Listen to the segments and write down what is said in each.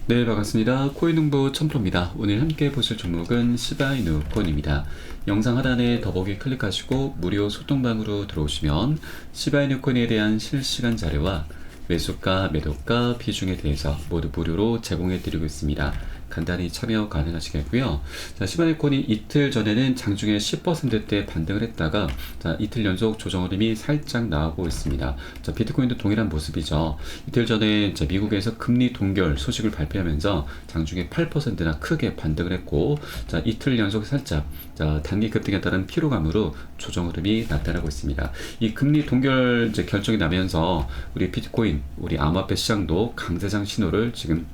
네, 반갑습니다. 코인홍보 첨프로입니다. 오늘 함께 보실 종목은 시바이누 코인입니다. 영상 하단에 더보기 클릭하시고 무료 소통방으로 들어오시면 시바이누 코인에 대한 실시간 자료와 매수가, 매도가, 비중에 대해서 모두 무료로 제공해 드리고 있습니다. 간단히 참여 가능하시겠고요. 자, 시바이누 코인이 이틀 전에는 장중에 10%대 반등을 했다가 자, 이틀 연속 조정 흐름이 살짝 나오고 있습니다. 자, 비트코인도 동일한 모습이죠. 이틀 전에 자, 미국에서 금리 동결 소식을 발표하면서 장중에 8%나 크게 반등을 했고, 자, 이틀 연속 살짝 자, 단기 급등에 따른 피로감으로 조정 흐름이 나타나고 있습니다. 이 금리 동결 이제 결정이 나면서 우리 비트코인, 우리 암호화폐 시장도 강세장 신호를 지금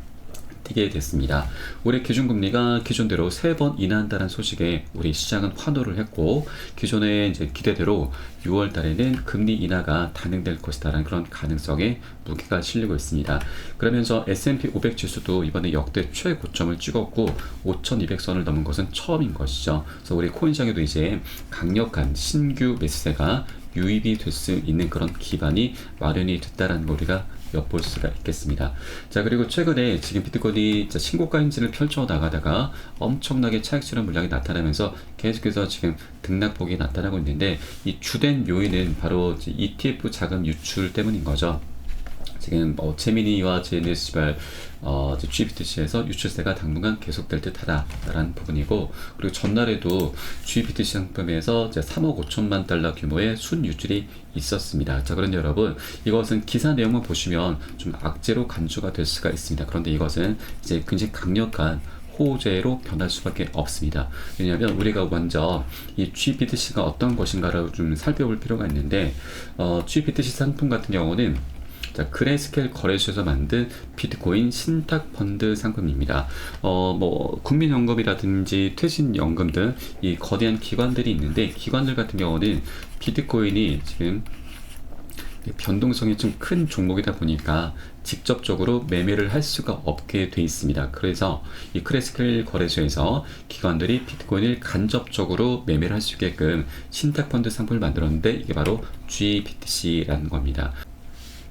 띄게 됐습니다. 올해 기준금리가 기존대로 3번 인하한다는 소식에 우리 시장은 환호를 했고, 기존의 이제 기대대로 6월 달에는 금리 인하가 단행될 것이다라는 그런 가능성에 무게가 실리고 있습니다. 그러면서 S&P 500 지수도 이번에 역대 최고점을 찍었고 5,200선을 넘은 것은 처음인 것이죠. 그래서 우리 코인시장에도 이제 강력한 신규 매수세가 유입이 될 수 있는 그런 기반이 마련이 됐다라는 걸 우리가 엿볼 수가 있겠습니다. 자, 그리고 최근에 지금 비트코인이 신고가 행진을 펼쳐 나가다가 엄청나게 차익 실현 물량이 나타나면서 계속해서 지금 등락폭이 나타나고 있는데, 이 주된 요인은 바로 ETF 자금 유출 때문인 거죠. 지금 제미니와 제네시발 GBTC에서 유출세가 당분간 계속될 듯하다라는 부분이고, 그리고 전날에도 GBTC 상품에서 이제 3억 5천만 달러 규모의 순유출이 있었습니다. 자, 그런데 여러분, 이것은 기사 내용만 보시면 좀 악재로 간주가 될 수가 있습니다. 그런데 이것은 이제 굉장히 강력한 호재로 변할 수밖에 없습니다. 왜냐하면 우리가 먼저 이 GBTC가 어떤 것인가를 좀 살펴볼 필요가 있는데, GBTC 상품 같은 경우는 자, 그레이스케일 거래소에서 만든 비트코인 신탁 펀드 상품입니다. 국민연금이라든지 퇴직연금 등 이 거대한 기관들이 있는데, 기관들 같은 경우는 비트코인이 지금 변동성이 좀 큰 종목이다 보니까 직접적으로 매매를 할 수가 없게 돼 있습니다. 그래서 이 크레스케일 거래소에서 기관들이 비트코인을 간접적으로 매매를 할 수 있게끔 신탁펀드 상품을 만들었는데, 이게 바로 GBTC라는 겁니다.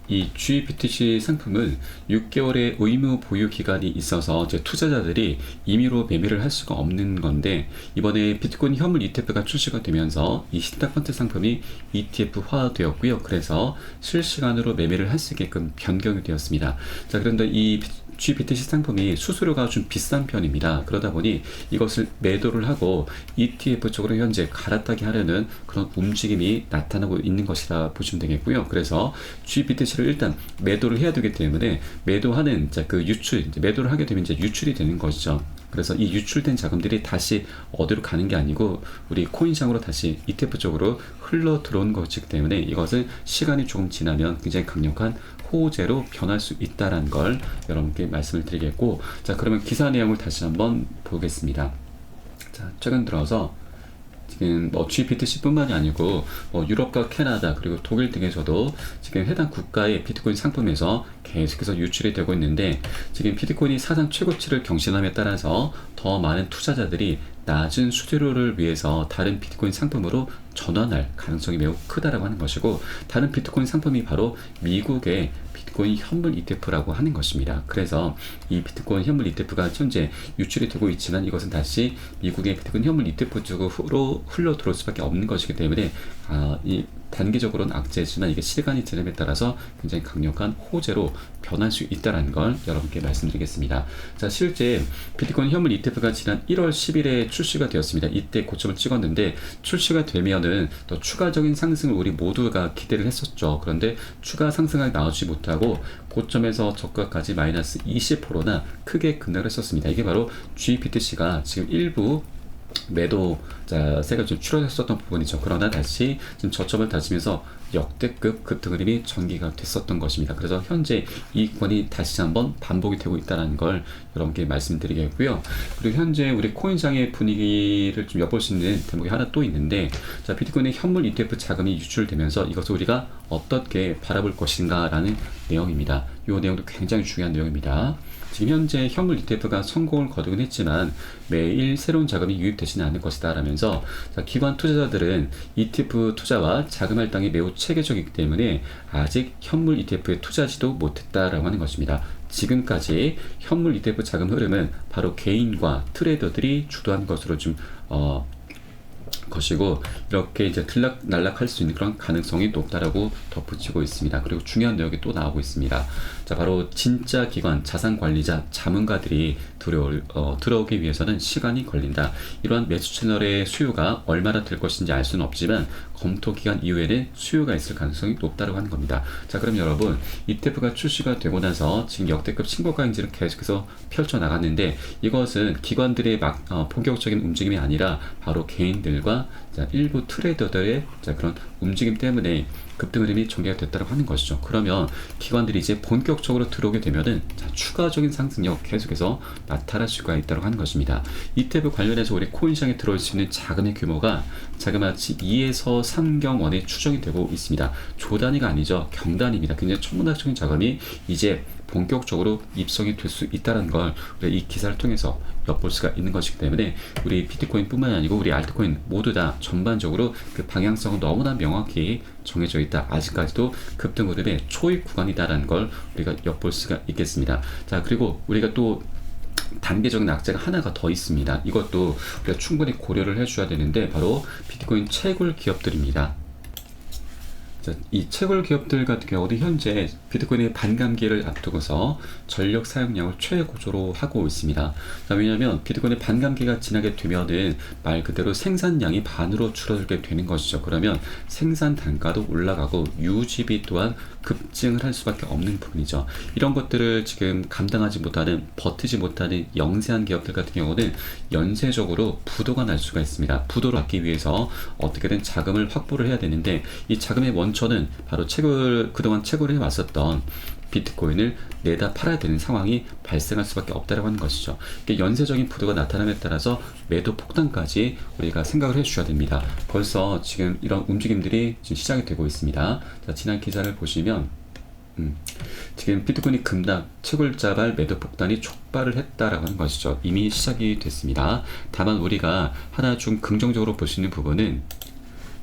이 GBTC 상품은 6개월의 의무 보유 기간이 있어서 이제 투자자들이 임의로 매매를 할 수가 없는 건데, 이번에 비트코인 현물 ETF가 출시가 되면서 이 신탁펀드 상품이 ETF화 되었고요. 그래서 실시간으로 매매를 할 수 있게끔 변경이 되었습니다. 자, 그런데 이 GBTC 상품이 수수료가 좀 비싼 편입니다. 그러다 보니 이것을 매도를 하고 ETF 쪽으로 현재 갈아타기 하려는 그런 움직임이 나타나고 있는 것이라 보시면 되겠고요. 그래서 GBTC를 일단 매도를 해야 되기 때문에 매도하는 그 유출, 매도를 하게 되면 이제 유출이 되는 것이죠. 그래서 이 유출된 자금들이 다시 어디로 가는 게 아니고 우리 코인시장으로 다시 ETF 쪽으로 흘러 들어온 것이기 때문에 이것은 시간이 조금 지나면 굉장히 강력한 호재로 변할 수 있다는 걸 여러분께 말씀을 드리겠고, 자, 그러면 기사 내용을 다시 한번 보겠습니다. 자, 최근 들어서 지금 GBTC뿐만이 아니고 유럽과 캐나다 그리고 독일 등에서도 지금 해당 국가의 비트코인 상품에서 계속해서 유출이 되고 있는데, 지금 비트코인이 사상 최고치를 경신함에 따라서 더 많은 투자자들이 낮은 수수료를 위해서 다른 비트코인 상품으로 전환할 가능성이 매우 크다라고 하는 것이고, 다른 비트코인 상품이 바로 미국의 비트코인 현물 ETF라고 하는 것입니다. 그래서 이 비트코인 현물 ETF가 현재 유출이 되고 있지만 이것은 다시 미국의 비트코인 현물 ETF 쪽으로 흘러 들어올 수밖에 없는 것이기 때문에 이 단기적으로는 악재지만 이게 시간이 지남에 따라서 굉장히 강력한 호재로 변할 수 있다는 걸 여러분께 말씀드리겠습니다. 자, 실제 비트코인 현물 ETF가 지난 1월 10일에 출시가 되었습니다. 이때 고점을 찍었는데, 출시가 되면은 더 추가적인 상승을 우리 모두가 기대를 했었죠. 그런데 추가 상승이 나오지 못하고 고점에서 저가까지 마이너스 20%나 크게 급락을 했었습니다. 이게 바로 GBTC가 지금 일부 매도세가 좀 줄어들었었던 부분이죠. 그러나 다시 지금 저점을 다지면서 역대급 급등 흐름이 전개가 됐었던 것입니다. 그래서 현재 이 구간이 다시 한번 반복이 되고 있다는 걸 여러분께 말씀드리겠고요. 그리고 현재 우리 코인장의 분위기를 좀 엿볼 수 있는 대목이 하나 또 있는데, 자, 비트코인의 현물 ETF 자금이 유출되면서 이것을 우리가 어떻게 바라볼 것인가라는 내용입니다. 이 내용도 굉장히 중요한 내용입니다. 지금 현재 현물 ETF가 성공을 거두긴 했지만 매일 새로운 자금이 유입되지는 않을 것이다 라면서, 기관 투자자들은 ETF 투자와 자금 할당이 매우 체계적이기 때문에 아직 현물 ETF에 투자하지도 못했다라고 하는 것입니다. 지금까지 현물 ETF 자금 흐름은 바로 개인과 트레이더들이 주도한 것으로 좀 것이고, 이렇게 이제 들락날락할 수 있는 그런 가능성이 높다라고 덧붙이고 있습니다. 그리고 중요한 내용이 또 나오고 있습니다. 자, 바로 진짜 기관, 자산관리자, 자문가들이 들어오기 위해서는 시간이 걸린다. 이러한 매수 채널의 수요가 얼마나 될 것인지 알 수는 없지만 검토 기간 이후에는 수요가 있을 가능성이 높다고 하는 겁니다. 자, 그럼 여러분, ETF가 출시가 되고 나서 지금 역대급 신고가 행진을 계속해서 펼쳐나갔는데, 이것은 기관들의 본격적인 움직임이 아니라 바로 개인들과 일부 트레이더들의 그런 움직임 때문에 급등 흐름이 전개가 됐다고 하는 것이죠. 그러면 기관들이 이제 본격적으로 들어오게 되면은 추가적인 상승력 계속해서 나타날 수가 있다고 하는 것입니다. ETF 관련해서 우리 코인 시장에 들어올 수 있는 자금의 규모가 자그마치 2에서 3경원에 추정이 되고 있습니다. 조단위가 아니죠. 경단위입니다. 굉장히 천문학적인 자금이 이제 본격적으로 입성이 될 수 있다는 걸 이 기사를 통해서 엿볼 수가 있는 것이기 때문에 우리 비트코인뿐만 아니고 우리 알트코인 모두 다 전반적으로 그 방향성은 너무나 명확히 정해져 있다. 아직까지도 급등 흐름의 초입 구간이다라는 걸 우리가 엿볼 수가 있겠습니다. 자, 그리고 우리가 또 단계적인 악재가 하나가 더 있습니다. 이것도 우리가 충분히 고려를 해줘야 되는데, 바로 비트코인 채굴 기업들입니다. 자, 이 채굴 기업들 같은 경우도 현재 비트코인의 반감기를 앞두고서 전력 사용량을 최고조로 하고 있습니다. 자, 왜냐하면 비트코인의 반감기가 지나게 되면은 말 그대로 생산량이 반으로 줄어들게 되는 것이죠. 그러면 생산 단가도 올라가고 유지비 또한 급증을 할 수밖에 없는 부분이죠. 이런 것들을 지금 감당하지 못하는, 버티지 못하는 영세한 기업들 같은 경우는 연쇄적으로 부도가 날 수가 있습니다. 부도를 막기 위해서 어떻게든 자금을 확보를 해야 되는데, 이 자금의 원천은 바로 그동안 채굴을 해왔었던 비트코인을 내다 팔아야 되는 상황이 발생할 수밖에 없다고 하는 것이죠. 연쇄적인 부도가 나타남에 따라서 매도 폭탄까지 우리가 생각을 해주셔야 됩니다. 벌써 지금 이런 움직임들이 지금 시작이 되고 있습니다. 자, 지난 기사를 보시면 지금 비트코인이 급락, 채굴자발 매도 폭탄이 촉발을 했다라고 하는 것이죠. 이미 시작이 됐습니다. 다만 우리가 하나 좀 긍정적으로 볼 수 있는 부분은,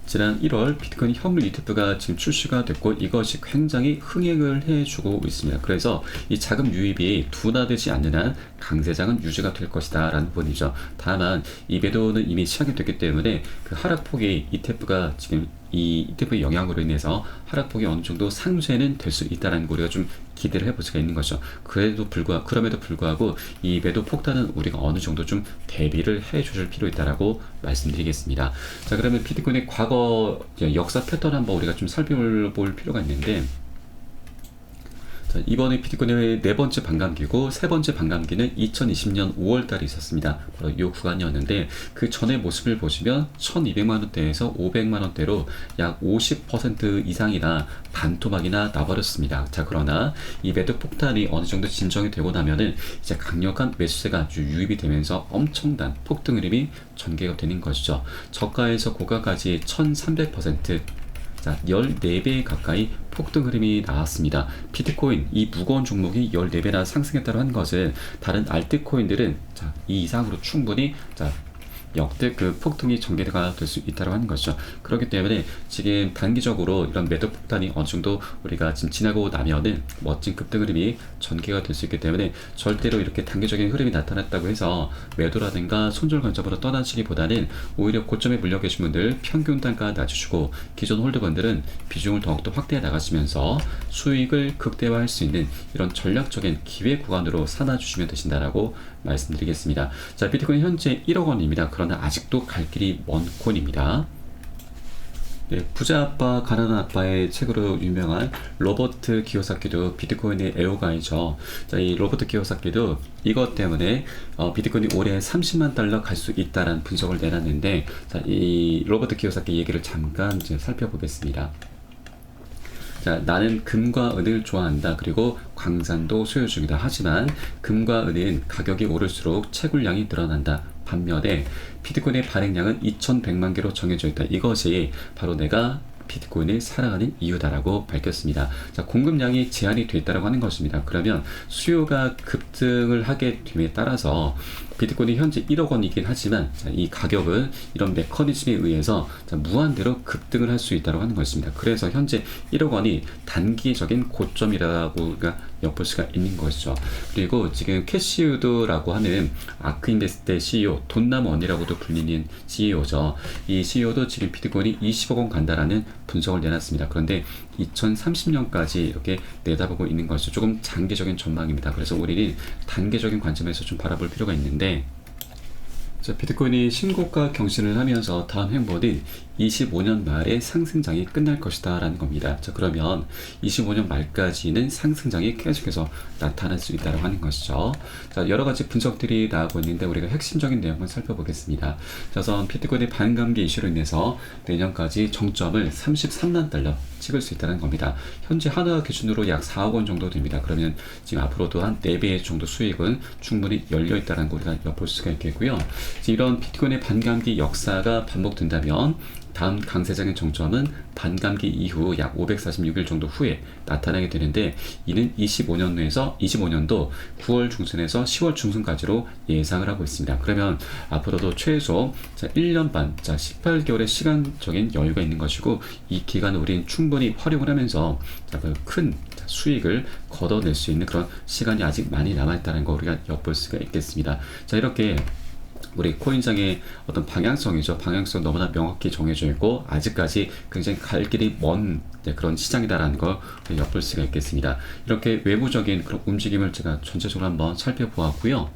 지난 1월 비트코인 현물 ETF가 지금 출시가 됐고, 이것이 굉장히 흥행을 해주고 있습니다. 그래서 이 자금 유입이 둔화되지 않는 한 강세장은 유지가 될 것이다 라는 부분이죠. 다만 이 매도는 이미 시작이 됐기 때문에 그 하락폭이 ETF가 지금 이 ETF의 영향으로 인해서 하락폭이 어느 정도 상쇄는 될 수 있다는 거 우리가 좀 기대를 해볼 수가 있는 거죠. 그럼에도 불구하고 이 매도 폭탄은 우리가 어느 정도 좀 대비를 해 주실 필요 있다라고 말씀드리겠습니다. 자, 그러면 비트코인의 과거 역사 패턴 한번 우리가 좀 살펴볼 필요가 있는데, 자, 이번에 비트코인의 네 번째 반감기고, 세 번째 반감기는 2020년 5월달에 있었습니다. 바로 이 구간이었는데, 그 전의 모습을 보시면 1200만원대에서 500만원대로 약 50% 이상이나 반토막이나 나버렸습니다. 자, 그러나 이 매도 폭탄이 어느 정도 진정이 되고 나면은 이제 강력한 매수세가 유입이 되면서 엄청난 폭등 흐름이 전개가 되는 것이죠. 저가에서 고가까지 1300%, 자, 14배 가까이 폭등 흐름이 나왔습니다. 비트코인 이 무거운 종목이 14배나 상승했다고 한 것은 다른 알트코인들은 이 이상으로 충분히 역대급 폭등이 전개가 될 수 있다고 하는 것이죠. 그렇기 때문에 지금 단기적으로 이런 매도 폭탄이 어느 정도 우리가 지금 지나고 나면은 멋진 급등 흐름이 전개가 될 수 있기 때문에, 절대로 이렇게 단기적인 흐름이 나타났다고 해서 매도라든가 손절 관점으로 떠나시기보다는 오히려 고점에 물려 계신 분들 평균 단가 낮추시고, 기존 홀더분들은 비중을 더욱더 확대해 나가시면서 수익을 극대화할 수 있는 이런 전략적인 기회 구간으로 삼아 주시면 되신다라고 말씀드리겠습니다. 자, 비트코인 현재 1억 원입니다. 그러나 아직도 갈 길이 먼 코인입니다. 네, 부자 아빠, 가난한 아빠의 책으로 유명한 로버트 키요사키도 비트코인의 애호가이죠. 자, 이 로버트 키요사키도 이것 때문에 비트코인이 올해 30만 달러 갈 수 있다라는 분석을 내놨는데, 자, 이 로버트 키요사키 얘기를 잠깐 이제 살펴보겠습니다. 자, 나는 금과 은을 좋아한다. 그리고 광산도 소유 중이다. 하지만 금과 은은 가격이 오를수록 채굴량이 늘어난다. 반면에 비트코인의 발행량은 2100만 개로 정해져 있다. 이것이 바로 내가 비트코인을 사랑하는 이유다라고 밝혔습니다. 자, 공급량이 제한이 되어 있다고 하는 것입니다. 그러면 수요가 급등을 하게 됨에 따라서 비트코인이 현재 1억 원이긴 하지만 자, 이 가격은 이런 메커니즘에 의해서 자, 무한대로 급등을 할 수 있다고 하는 것입니다. 그래서 현재 1억 원이 단기적인 고점이라고 우리가 엿볼 수가 있는 것이죠. 그리고 지금 캐시우드라고 하는 아크인베스트의 CEO 돈남원이라고도 불리는 CEO죠. 이 CEO도 지금 비트코인이 20억 원 간다라는 분석을 내놨습니다. 그런데 2030년까지 이렇게 내다보고 있는 것이 조금 장기적인 전망입니다. 그래서 우리는 단기적인 관점에서 좀 바라볼 필요가 있는데, 자, 비트코인이 신고가 경신을 하면서 다음 행보는 25년 말에 상승장이 끝날 것이다 라는 겁니다. 자, 그러면 25년 말까지는 상승장이 계속해서 나타날 수 있다고 하는 것이죠. 자, 여러 가지 분석들이 나오고 있는데 우리가 핵심적인 내용을 살펴보겠습니다. 자, 우선 비트코인의 반감기 이슈로 인해서 내년까지 정점을 33만 달러 찍을 수 있다는 겁니다. 현재 하나 기준으로 약 4억 원 정도 됩니다. 그러면 지금 앞으로도 한 4배 정도 수익은 충분히 열려 있다는 걸 우리가 엿볼 수가 있겠고요. 이런 비트코인의 반감기 역사가 반복된다면 다음 강세장의 정점은 반감기 이후 약 546일 정도 후에 나타나게 되는데, 이는 25년도 9월 중순에서 10월 중순까지로 예상을 하고 있습니다. 그러면 앞으로도 최소 1년 반, 18개월의 시간적인 여유가 있는 것이고, 이 기간을 우리는 충분히 활용을 하면서 큰 수익을 걷어낼 수 있는 그런 시간이 아직 많이 남아있다는 거 우리가 엿볼 수가 있겠습니다. 자, 이렇게 우리 코인장의 어떤 방향성이죠. 방향성 너무나 명확히 정해져 있고 아직까지 굉장히 갈 길이 먼 그런 시장이다라는 걸 엿볼 수가 있겠습니다. 이렇게 외부적인 그런 움직임을 제가 전체적으로 한번 살펴보았고요.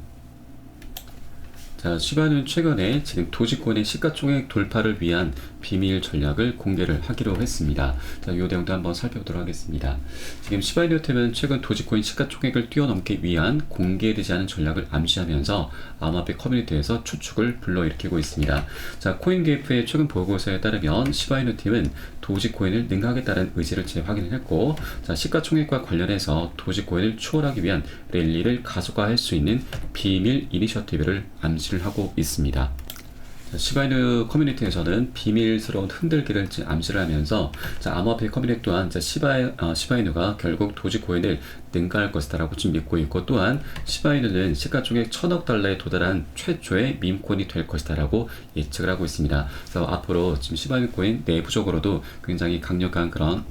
자, 시바는 최근에 지금 도지코인의 시가총액 돌파를 위한 비밀 전략을 공개를 하기로 했습니다. 자, 이 내용도 한번 살펴보도록 하겠습니다. 지금 시바이노템은 최근 도지코인 시가총액을 뛰어넘기 위한 공개되지 않은 전략을 암시하면서 암호화폐 커뮤니티에서 추측을 불러일으키고 있습니다. 자, 코인게이프의 최근 보고서에 따르면 시바이노템은 도지코인을 능가하겠다는 의지를 재확인을 했고, 자, 시가총액과 관련해서 도지코인을 추월하기 위한 랠리를 가속화할 수 있는 비밀 이니셔티브를 암시를 하고 있습니다. 시바이누 커뮤니티에서는 비밀스러운 흔들기를 암시를 하면서 암호화폐 커뮤니티 또한 시바이누가 결국 도지코인을 능가할 것이다라고 지금 믿고 있고, 또한 시바이누는 시가총액 1000억 달러에 도달한 최초의 밈코인이 될 것이다라고 예측을 하고 있습니다. 그래서 앞으로 지금 시바이누 코인 내부적으로도 굉장히 강력한 그런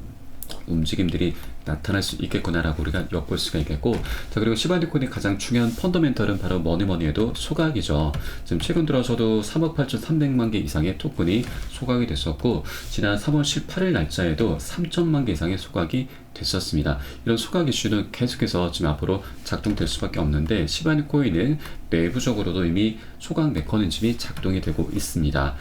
움직임들이 나타날 수 있겠구나라고 우리가 엿볼 수가 있겠고, 자, 그리고 시바이누 코인의 가장 중요한 펀더멘털은 바로 뭐니 해도 소각이죠. 지금 최근 들어서도 3억 8,300만 개 이상의 토큰이 소각이 됐었고, 지난 3월 18일 날짜에도 3천만 개 이상의 소각이 됐었습니다. 이런 소각 이슈는 계속해서 지금 앞으로 작동될 수밖에 없는데, 시바이누 코인은 내부적으로도 이미 소각 메커니즘이 작동이 되고 있습니다.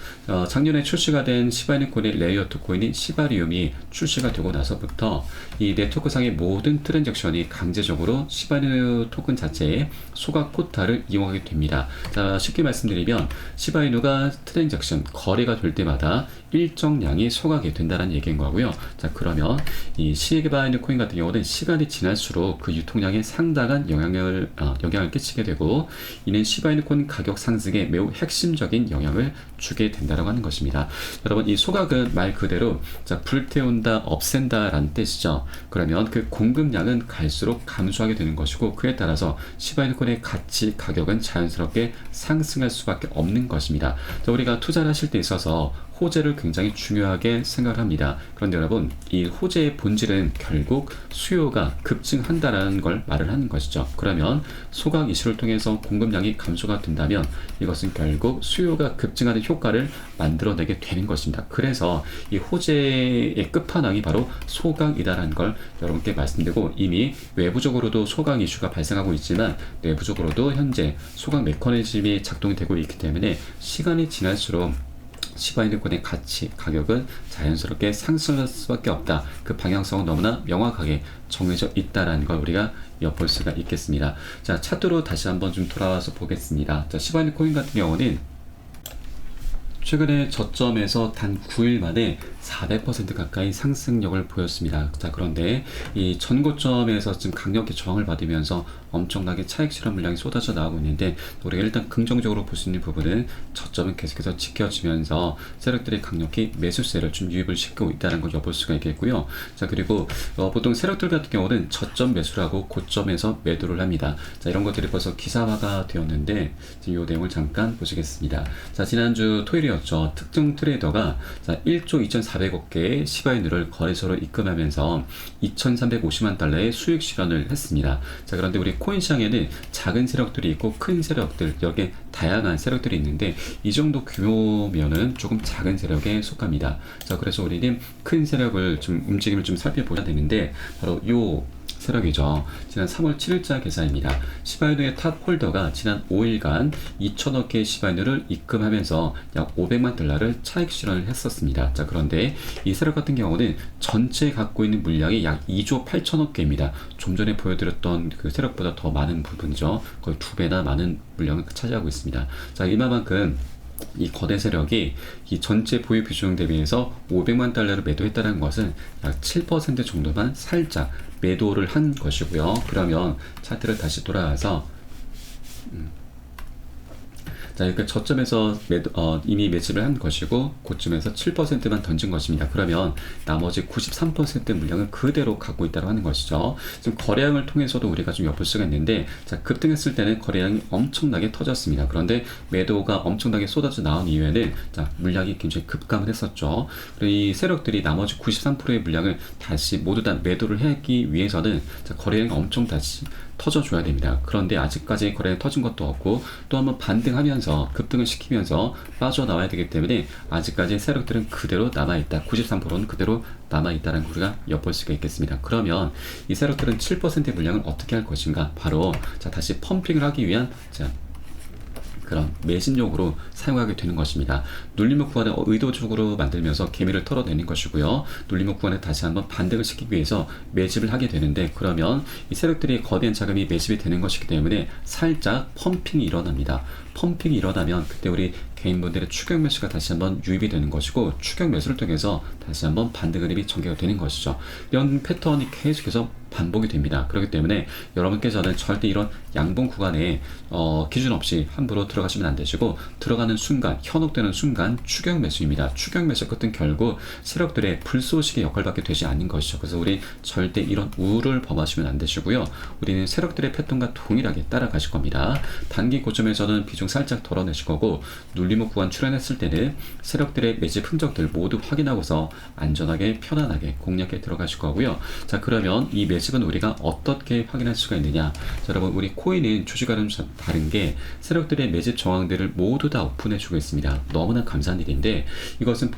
작년에 출시가 된 시바이누 코인의 레이어 2 코인인 시바리움이 출시가 되고 나서부터 이 네트워크상의 모든 트랜잭션이 강제적으로 시바이누 토큰 자체의 소각 포탈을 이용하게 됩니다. 자, 쉽게 말씀드리면 시바이누가 트랜잭션 거래가 될 때마다 일정량이 소각이 된다는 얘기인 거고요. 자, 그러면 이 시바이누 코인 같은 경우는 시간이 지날수록 그 유통량에 상당한 영향을 끼치게 되고, 이는 시바이누 코인 가격 상승에 매우 핵심적인 영향을 주게 된다고 하는 것입니다. 여러분, 이 소각은 말 그대로 불태운다, 없앤다 라는 뜻이죠. 그러면 그 공급량은 갈수록 감소하게 되는 것이고, 그에 따라서 시바이누 코인의 가치, 가격은 자연스럽게 상승할 수밖에 없는 것입니다. 자, 우리가 투자를 하실 때 있어서 호재를 굉장히 중요하게 생각을 합니다. 그런데 여러분, 이 호재의 본질은 결국 수요가 급증한다는 걸 말을 하는 것이죠. 그러면 소각 이슈를 통해서 공급량이 감소가 된다면 이것은 결국 수요가 급증하는 효과를 만들어내게 되는 것입니다. 그래서 이 호재의 끝판왕이 바로 소각이다라는 걸 여러분께 말씀드리고, 이미 외부적으로도 소각 이슈가 발생하고 있지만 내부적으로도 현재 소각 메커니즘이 작동이 되고 있기 때문에 시간이 지날수록 시바이누 코인의 가치, 가격은 자연스럽게 상승할 수밖에 없다. 그 방향성은 너무나 명확하게 정해져 있다라는 걸 우리가 엿볼 수가 있겠습니다. 자, 차트로 다시 한번 좀 돌아와서 보겠습니다. 자, 시바이누 코인 같은 경우는 최근에 저점에서 단 9일 만에 400% 가까이 상승력을 보였습니다. 자, 그런데 이 전고점에서 지금 강력히 저항을 받으면서 엄청나게 차익 실현 물량이 쏟아져 나오고 있는데, 우리가 일단 긍정적으로 볼 수 있는 부분은 저점은 계속해서 지켜지면서 세력들이 강력히 매수세를 좀 유입을 시키고 있다는 걸 엿볼 수가 있겠고요. 자, 그리고 보통 세력들 같은 경우는 저점 매수를 하고 고점에서 매도를 합니다. 자, 이런 것들이 벌써 기사화가 되었는데 지금 이 내용을 잠깐 보시겠습니다. 자, 지난주 토요일이었죠. 특정 트레이더가 자, 1조 2,400억 개의 시바이누를 거래소로 입금하면서 2,350만 달러의 수익 실현을 했습니다. 자, 그런데 우리 코인 시장에는 작은 세력들이 있고 큰 세력들, 여기에 다양한 세력들이 있는데 이 정도 규모면은 조금 작은 세력에 속합니다. 자, 그래서 우리는 큰 세력을 좀 움직임을 좀 살펴보셔야 되는데, 바로 요 세력이죠. 지난 3월 7일자 계산입니다. 시바이누의 탑 홀더가 지난 5일간 2천억 개의 시바이누를 입금하면서 약 500만 달러를 차익 실현을 했었습니다. 자, 그런데 이 세력 같은 경우는 전체 갖고 있는 물량이 약 2조 8천억 개입니다. 좀 전에 보여드렸던 그 세력보다 더 많은 부분이죠. 거의 2배나 많은 물량을 차지하고 있습니다. 자, 이만큼 이 거대 세력이 이 전체 보유 비중 대비해서 500만 달러를 매도했다는 것은 약 7% 정도만 살짝 매도를 한 것이고요. 그러면 차트를 다시 돌아와서 자, 이렇게 저점에서 이미 매집을 한 것이고 고점에서 7%만 던진 것입니다. 그러면 나머지 93% 물량을 그대로 갖고 있다고 하는 것이죠. 지금 거래량을 통해서도 우리가 좀 엿볼 수가 있는데, 자, 급등했을 때는 거래량이 엄청나게 터졌습니다. 그런데 매도가 엄청나게 쏟아져 나온 이후에는 자, 물량이 굉장히 급감을 했었죠. 그리고 이 세력들이 나머지 93%의 물량을 다시 모두 다 매도를 하기 위해서는 자, 거래량이 엄청 다시 터져줘야 됩니다. 그런데 아직까지 거래가 터진 것도 없고 또 한번 반등하면서 급등을 시키면서 빠져나와야 되기 때문에 아직까지 세력들은 그대로 남아있다. 93%는 그대로 남아있다는 걸 우리가 엿볼 수가 있겠습니다. 그러면 이 세력들은 7%의 물량을 어떻게 할 것인가? 바로 자, 다시 펌핑을 하기 위한 자, 그런 매진용으로 사용하게 되는 것입니다. 눌림목 구간을 의도적으로 만들면서 개미를 털어내는 것이고요. 눌림목 구간에 다시 한번 반등을 시키기 위해서 매집을 하게 되는데, 그러면 이 세력들이 거대한 자금이 매집이 되는 것이기 때문에 살짝 펌핑이 일어납니다. 펌핑이 일어나면 그때 우리 개인분들의 추격 매수가 다시 한번 유입이 되는 것이고, 추격 매수를 통해서 다시 한번 반등 흐름이 전개가 되는 것이죠. 이런 패턴이 계속해서 반복이 됩니다. 그렇기 때문에 여러분께서는 절대 이런 양봉 구간에 기준 없이 함부로 들어가시면 안 되시고, 들어가는 순간, 현혹되는 순간 추격 매수입니다. 추격 매수 끝은 결국 세력들의 불쏘시개 역할밖에 되지 않는 것이죠. 그래서 우리 절대 이런 우를 범하시면 안 되시고요. 우리는 세력들의 패턴과 동일하게 따라가실 겁니다. 단기 고점에서는 비중 살짝 덜어내실 거고, 눌림목 구간 출현했을 때는 세력들의 매집 흔적들 모두 확인하고서 안전하게 편안하게 공략에 들어가실 거고요. 자, 그러면 이 매집은 우리가 어떻게 확인할 수가 있느냐? 자, 여러분, 우리 코인은 주식과는 좀 다른 게 세력들의 매집 정황들을 모두 다 오픈해 주고 있습니다. 너무나 감사한 일인데, 이것은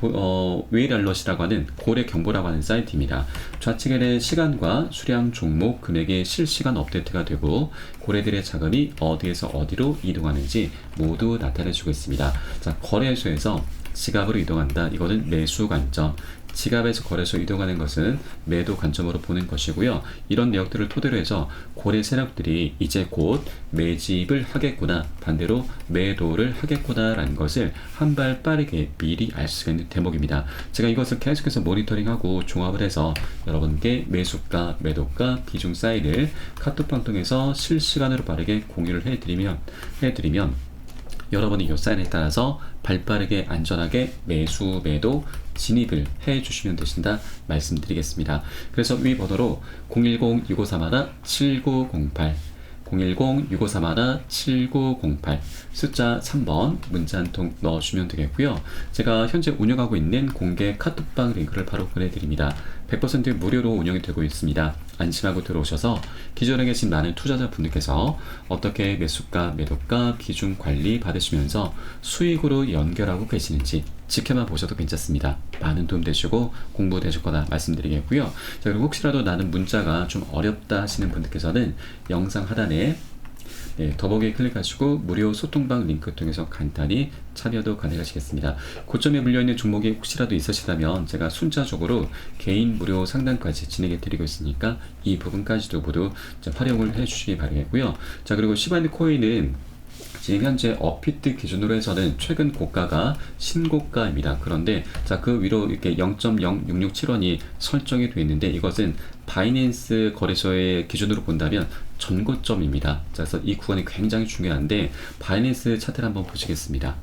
웨이랄럿이라고 하는 고래 경보라고 하는 사이트입니다. 좌측에는 시간과 수량, 종목, 금액이 실시간 업데이트가 되고, 고래들의 자금이 어디에서 어디로 이동하는지 모두 나타내 주고 있습니다. 자, 거래소에서 지갑으로 이동한다. 이거는 매수 관점. 지갑에서 거래소 이동하는 것은 매도 관점으로 보는 것이고요. 이런 내역들을 토대로 해서 고래 세력들이 이제 곧 매집을 하겠구나, 반대로 매도를 하겠구나 라는 것을 한 발 빠르게 미리 알 수가 있는 대목입니다. 제가 이것을 계속해서 모니터링하고 종합을 해서 여러분께 매수가, 매도가, 비중 사이를 카톡방 통해서 실시간으로 빠르게 공유를 해드리면 여러분이 이 사인에 따라서 발빠르게 안전하게 매수, 매도, 진입을 해주시면 되신다 말씀드리겠습니다. 그래서 위 번호로 010-6531-7908 010-6531-7908 숫자 3번 문자 한 통 넣어주시면 되겠고요. 제가 현재 운영하고 있는 공개 카톡방 링크를 바로 보내드립니다. 100% 무료로 운영이 되고 있습니다. 안심하고 들어오셔서 기존에 계신 많은 투자자분들께서 어떻게 매수가, 매도가, 비중 관리 받으시면서 수익으로 연결하고 계시는지 지켜만 보셔도 괜찮습니다. 많은 도움 되시고 공부 되실 거다 말씀드리겠고요. 자, 그리고 혹시라도 나는 문자가 좀 어렵다 하시는 분들께서는 영상 하단에 더보기에 클릭하시고 무료 소통방 링크 통해서 간단히 참여도 가능하시겠습니다. 고점에 물려있는 종목이 혹시라도 있으시다면 제가 순차적으로 개인 무료 상담까지 진행해 드리고 있으니까 이 부분까지도 모두 활용을 해 주시기 바라겠고요. 자, 그리고 시바이누 코인은 지금 현재 업비트 기준으로 해서는 최근 고가가 신고가입니다. 그런데 자, 그 위로 이렇게 0.0667원이 설정이 되어 있는데 이것은 바이낸스 거래소의 기준으로 본다면 전고점입니다. 자, 그래서 이 구간이 굉장히 중요한데 바이낸스 차트를 한번 보시겠습니다.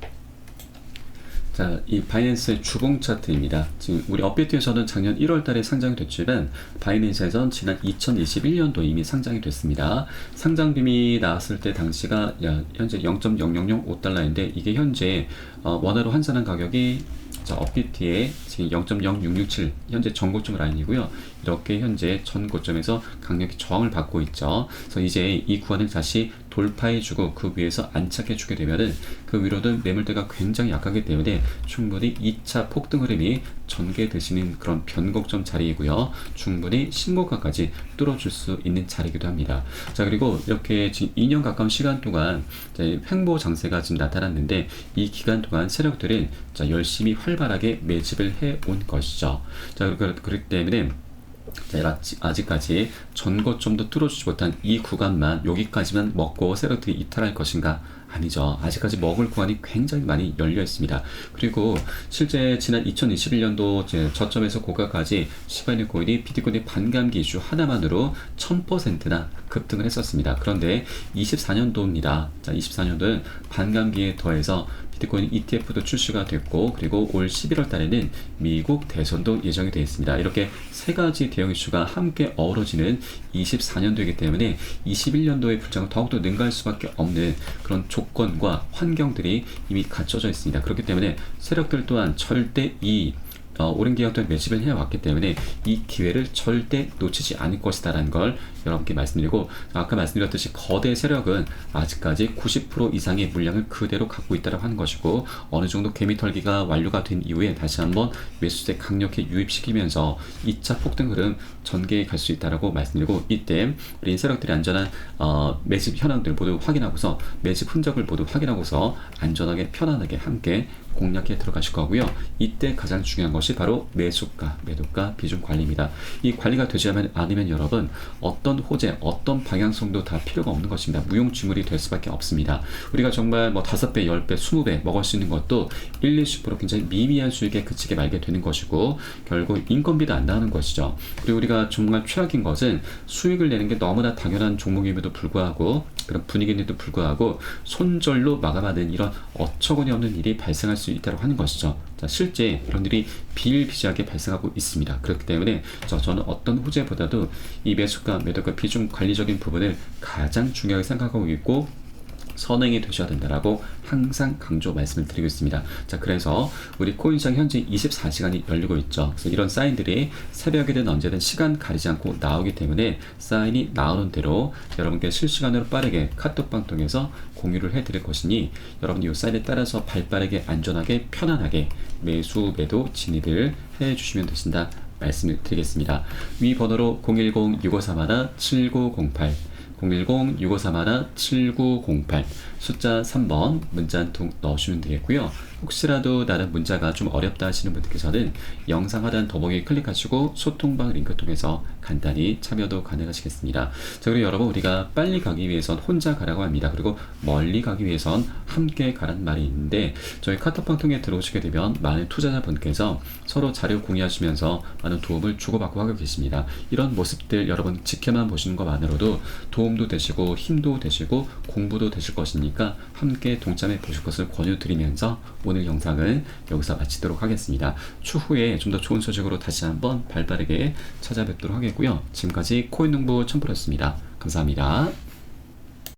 자, 이 바이낸스의 주봉 차트입니다. 지금 우리 업비트에서는 작년 1월 달에 상장이 됐지만 바이낸스에선 지난 2021년도 이미 상장이 됐습니다. 상장빔이 나왔을 때 당시가 현재 0.0005달러인데 이게 현재 원화로 환산한 가격이 업비트의 지금 0.0667 현재 전고점 라인이고요. 이렇게 현재 전고점에서 강력히 저항을 받고 있죠. 그래서 이제 이 구간을 다시 돌파해주고 그 위에서 안착해주게 되면은 그 위로는 매물대가 굉장히 약하기 때문에 충분히 2차 폭등 흐름이 전개되시는 그런 변곡점 자리이고요. 충분히 신고가까지 뚫어줄 수 있는 자리이기도 합니다. 자, 그리고 이렇게 지금 2년 가까운 시간 동안 횡보 장세가 지금 나타났는데 이 기간 동안 세력들은 열심히 활발하게 매집을 해온 것이죠. 자, 그렇기 때문에 아직까지 전고점도 뚫어주지 못한 이 구간만 여기까지만 먹고 세력들이 이탈할 것인가? 아니죠. 아직까지 먹을 구간이 굉장히 많이 열려 있습니다. 그리고 실제 지난 2021년도 저점에서 고가까지 시바이너 코인이 비트코인의 반감기 이슈 하나만으로 1000%나 급등을 했었습니다. 그런데 24년도입니다. 자, 24년도는 반감기에 더해서 비트코인 ETF도 출시가 됐고 그리고 올 11월 달에는 미국 대선도 예정이 되어 있습니다. 이렇게 세 가지 대형 이슈가 함께 어우러지는 24년도이기 때문에 21년도의 불장은 더욱더 능가할 수밖에 없는 그런 조건과 환경들이 이미 갖춰져 있습니다. 그렇기 때문에 세력들 또한 절대 오랜 기간 동안 매집을 해왔기 때문에 이 기회를 절대 놓치지 않을 것이다 라는 걸 여러분께 말씀드리고, 아까 말씀드렸듯이 거대 세력은 아직까지 90% 이상의 물량을 그대로 갖고 있다고 하는 것이고, 어느 정도 개미털기가 완료가 된 이후에 다시 한번 매수세 강력히 유입시키면서 2차 폭등 흐름 전개해 갈 수 있다고 말씀드리고, 이때 우리 세력들의 안전한 매집 현황들 모두 확인하고서 매집 흔적을 모두 확인하고서 안전하게 편안하게 함께 공략해 들어가실 거고요. 이때 가장 중요한 것이 바로 매수가, 매도가 비중 관리입니다. 이 관리가 되지 않으면 여러분 어떤 호재, 어떤 방향성도 다 필요가 없는 것입니다. 무용지물이 될 수밖에 없습니다. 우리가 정말 5배, 10배, 20배 먹을 수 있는 것도 1, 20% 굉장히 미미한 수익에 그치게 말게 되는 것이고, 결국 인건비도 안 나오는 것이죠. 그리고 우리가 정말 최악인 것은 수익을 내는 게 너무나 당연한 종목임에도 불구하고, 그런 분위기인데도 불구하고 손절로 마감하는 이런 어처구니 없는 일이 발생할 수 있다고 하는 것이죠. 자, 실제 이런 일이 비일비재하게 발생하고 있습니다. 그렇기 때문에 저는 어떤 호재보다도 이 매수가, 매도가 비중 관리적인 부분을 가장 중요하게 생각하고 있고 선행이 되셔야 된다라고 항상 강조 말씀을 드리고 있습니다. 자, 그래서 우리 코인시장 현재 24시간이 열리고 있죠. 그래서 이런 사인들이 새벽이든 언제든 시간 가리지 않고 나오기 때문에 사인이 나오는 대로 여러분께 실시간으로 빠르게 카톡방 통해서 공유를 해드릴 것이니, 여러분이 이 사인에 따라서 발빠르게 안전하게 편안하게 매수 매도 진입을 해주시면 되신다 말씀을 드리겠습니다. 위 번호로 010-6531-7908 010-6531-7908 숫자 3번 문자 한 통 넣으시면 되겠고요. 혹시라도 나는 문자가 좀 어렵다 하시는 분들께서는 영상 하단 더보기 클릭하시고 소통방 링크 통해서 간단히 참여도 가능하시겠습니다. 자, 그리고 여러분, 우리가 빨리 가기 위해선 혼자 가라고 합니다. 그리고 멀리 가기 위해선 함께 가라는 말이 있는데, 저희 카톡방 통해 들어오시게 되면 많은 투자자분께서 서로 자료 공유하시면서 많은 도움을 주고받고 하고 계십니다. 이런 모습들 여러분 지켜만 보시는 것만으로도 도움도 되시고 힘도 되시고 공부도 되실 것이니까 함께 동참해 보실 것을 권유드리면서 오늘 영상은 여기서 마치도록 하겠습니다. 추후에 좀 더 좋은 소식으로 다시 한번 발빠르게 찾아뵙도록 하겠고요. 지금까지 코인농부 첨프였습니다. 감사합니다.